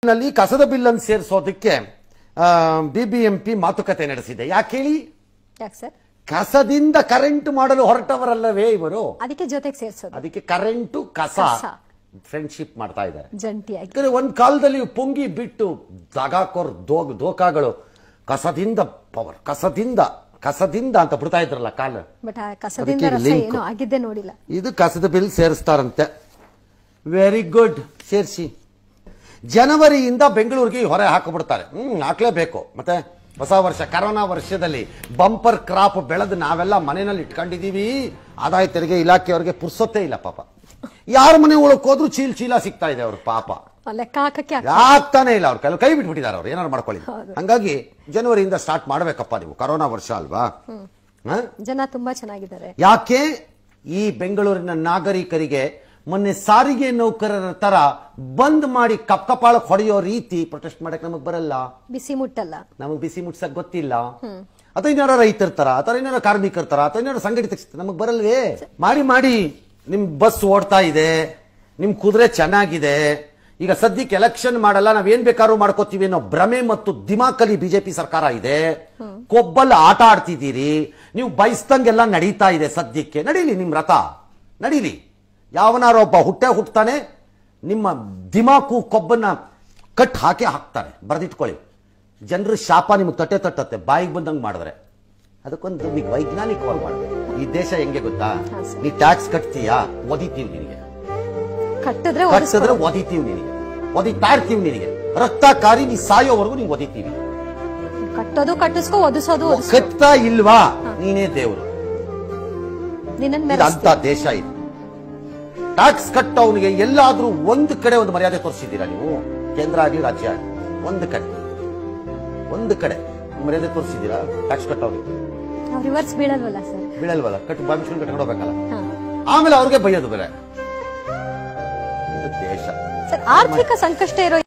ನಲ್ಲಿ ಕಸದ ಬಿಲ್ ಅನ್ನು ಸೇರಿಸೋದಕ್ಕೆ ಬಿಬಿಎಂಪಿ ಮಾತುಕತೆ ನಡೆಸಿದೆ. ಯಾಕೆ ಹೇಳಿ? ಯಾಕೆ ಸರ್? ಕಸದಿಂದ ಕರೆಂಟ್ ಮಾಡಲು ಹೊರಟವರಲ್ಲವೇ ಇವರು, ಅದಕ್ಕೆ ಜೊತೆಗೆ ಸೇರಿಸೋದು. ಅದಕ್ಕೆ ಕರೆಂಟು ಕಸ ಫ್ರೆಂಡ್ಶಿಪ್ ಮಾಡ್ತಾ ಇದ್ದಾರೆ ಜಂಟಿಯಾಗಿ. ಒಂದ್ ಕಾಲದಲ್ಲಿ ಪುಂಗಿ ಬಿಟ್ಟು ದಗಾಕೋರ್ ದೋಕಾಗಳು ಕಸದಿಂದ ಪವರ್ ಕಸದಿಂದ ಅಂತ ಬಿಡ್ತಾ ಇದ್ರಲ್ಲ ಕಾಲ. ಬಟ್ ಕಸದಿಂದ ರಸ ಏನೋ ಆಗಿದ್ದೆ ನೋಡಿಲ್ಲ. ಇದು ಕಸದ ಬಿಲ್ ಸೇರಿಸ್ತಾರಂತೆ. ವೆರಿ ಗುಡ್, ಸೇರಿಸಿ. ಜನವರಿಯಿಂದ ಬೆಂಗಳೂರಿಗೆ ಹೊರೆ ಹಾಕಿಬಿಡ್ತಾರೆ. ಹಾಕ್ಲೇಬೇಕು. ಮತ್ತೆ ಹೊಸ ವರ್ಷ ಕರೋನಾ ವರ್ಷದಲ್ಲಿ ಬಂಪರ್ ಕ್ರಾಪ್ ಬೆಳೆದು ನಾವೆಲ್ಲ ಮನೆಯಲ್ಲಿ ಇಟ್ಕೊಂಡಿದೀವಿ. ಆದಾಯ ತೆರಿಗೆ ಇಲಾಖೆಯವರಿಗೆ ಪುರ್ಸೊತ್ತೇ ಇಲ್ಲ ಪಾಪ. ಯಾರ ಮನೆ ಒಳಗೆ ಹೋದ್ರು ಚೀಲ ಸಿಗ್ತಾ ಇದೆ ಅವ್ರ ಪಾಪ. ಲೆಕ್ಕ ಹಾಕಕ್ಕೆ ಆಗ್ತಾನೆ ಇಲ್ಲ. ಅವ್ರ ಕೈ ಬಿಟ್ಬಿಟ್ಟಿದ್ದಾರೆ. ಅವ್ರು ಏನಾರು ಮಾಡ್ಕೊಳ್ಳಿ. ಹಂಗಾಗಿ ಜನವರಿಯಿಂದ ಸ್ಟಾರ್ಟ್ ಮಾಡ್ಬೇಕಪ್ಪ ನೀವು. ಕರೋನಾ ವರ್ಷ ಅಲ್ವಾ? ಜನ ತುಂಬಾ ಚೆನ್ನಾಗಿದ್ದಾರೆ. ಯಾಕೆ? ಈ ಬೆಂಗಳೂರಿನ ನಾಗರಿಕರಿಗೆ ಮೊನ್ನೆ ಸಾರಿಗೆ ನೌಕರರ ತರ ಬಂದ್ ಮಾಡಿ ಕಪ್ಪಾಳಕ್ಕೆ ಹೊಡೆಯೋ ರೀತಿ ಪ್ರೊಟೆಸ್ಟ್ ಮಾಡಕ್ ನಮಗ್ ಬರಲ್ಲ. ಬಿಸಿ ಮುಟ್ಟಲ್ಲ. ನಮಗ್ ಬಿಸಿ ಮುಟ್ಸಕ್ ಗೊತ್ತಿಲ್ಲ. ಅಥವಾ ಇನ್ನಾರ ರೈತರ ತರ ಅಥವಾ ಇನ್ನಾರ ಕಾರ್ಮಿಕರ ತರ ಅಥವಾ ಇನ್ನಾರ ಸಂಘಟಿತ ನಮಗ್ ಬರಲ್ವೇ? ಮಾಡಿ ನಿಮ್ ಬಸ್ ಓಡ್ತಾ ಇದೆ, ನಿಮ್ ಕುದುರೆ ಚೆನ್ನಾಗಿದೆ. ಈಗ ಸದ್ಯಕ್ಕೆ ಎಲೆಕ್ಷನ್ ಮಾಡಲ್ಲ, ನಾವೇನ್ ಬೇಕಾದ್ರೂ ಮಾಡ್ಕೋತೀವಿ ಅನ್ನೋ ಭ್ರಮೆ ಮತ್ತು ದಿಮಾಕಲಿ ಬಿಜೆಪಿ ಸರ್ಕಾರ ಇದೆ. ಕೊಬ್ಬಲ್ ಆಟ ಆಡ್ತಿದ್ದೀರಿ ನೀವು. ಬಯಸ್ದಂಗೆಲ್ಲ ನಡೀತಾ ಇದೆ ಸದ್ಯಕ್ಕೆ. ನಡೀಲಿ, ನಿಮ್ ರಥ ನಡೀಲಿ. ಯಾವನಾರೊಬ್ಬ ಹುಟ್ಟಾನೆ ನಿಮ್ಮ ದಿಮಾಕು ಕೊಬ್ಬನ್ನ ಕಟ್ ಹಾಕ್ತಾರೆ. ಬರೆದಿಟ್ಕೊಳ್ಳಿ. ಜನರ ಶಾಪ ನಿಮ್ಗೆ ತಟ್ಟತ್ತೆ ಬಾಯಿಗೆ ಬಂದಂಗೆ ಮಾಡಿದ್ರೆ. ಅದಕ್ಕೊಂದು ವೈಜ್ಞಾನಿಕವಾಗಿ ಮಾಡಬೇಕು. ಈ ದೇಶ ಹೆಂಗೆ ಗೊತ್ತಾ? ನೀ ಟ್ಯಾಕ್ಸ್ ಕಟ್ತೀಯಾ, ಒದಿತೀವಿ ನಿನಗೆ. ಕಟ್ಟಿದ್ರೆ ಒದಿತೀವಿ ನಿನಗೆ, ಒದಿತಾ ಇರ್ತೀವಿ ನಿನಗೆ. ರಕ್ತ ಕಾರಿ ನೀ ಸಾಯೋವರೆಗೂ ನಿಂಗೆ ಒದಿತೀವಿ. ಕಟ್ಟೋದು ಕಟ್ಟಿಸ್ಕೋ, ಒದಿಸೋದು ಕಟ್ತಾ ಇಲ್ವಾ ನೀನೇ ದೇವರು. ಅಂತ ದೇಶ ಇದು. ಟ್ಯಾಕ್ಸ್ ಕಟ್ಟವನಿಗೆ ಎಲ್ಲಾದ್ರೂ ಒಂದು ಕಡೆ ಒಂದು ಮರ್ಯಾದೆ ತೋರಿಸಿದ್ದೀರಾ ನೀವು? ಕೇಂದ್ರ ಆಗಲಿ ರಾಜ್ಯ ಆಗಲಿ ಒಂದು ಕಡೆ ಮರ್ಯಾದೆ ತೋರಿಸಿದ್ದೀರಾ ಟ್ಯಾಕ್ಸ್ ಕಟ್ಟವ್ರಿಗೆ? ರಿವರ್ಸ್ ಬೀಳಲ್ವಲ್ಲ ಸರ್? ಬೀಳಲ್ವಲ್ಲ. ಬಾಮಿಸ್ಕೊಂಡು ಕಟ್ಕೊಂಡು ಹೋಗ್ಬೇಕಲ್ಲ. ಆಮೇಲೆ ಅವ್ರಿಗೆ ಬೈಯೋದು ಬೇರೆ. ದೇಶ ಆರ್ಥಿಕ ಸಂಕಷ್ಟ ಇರೋ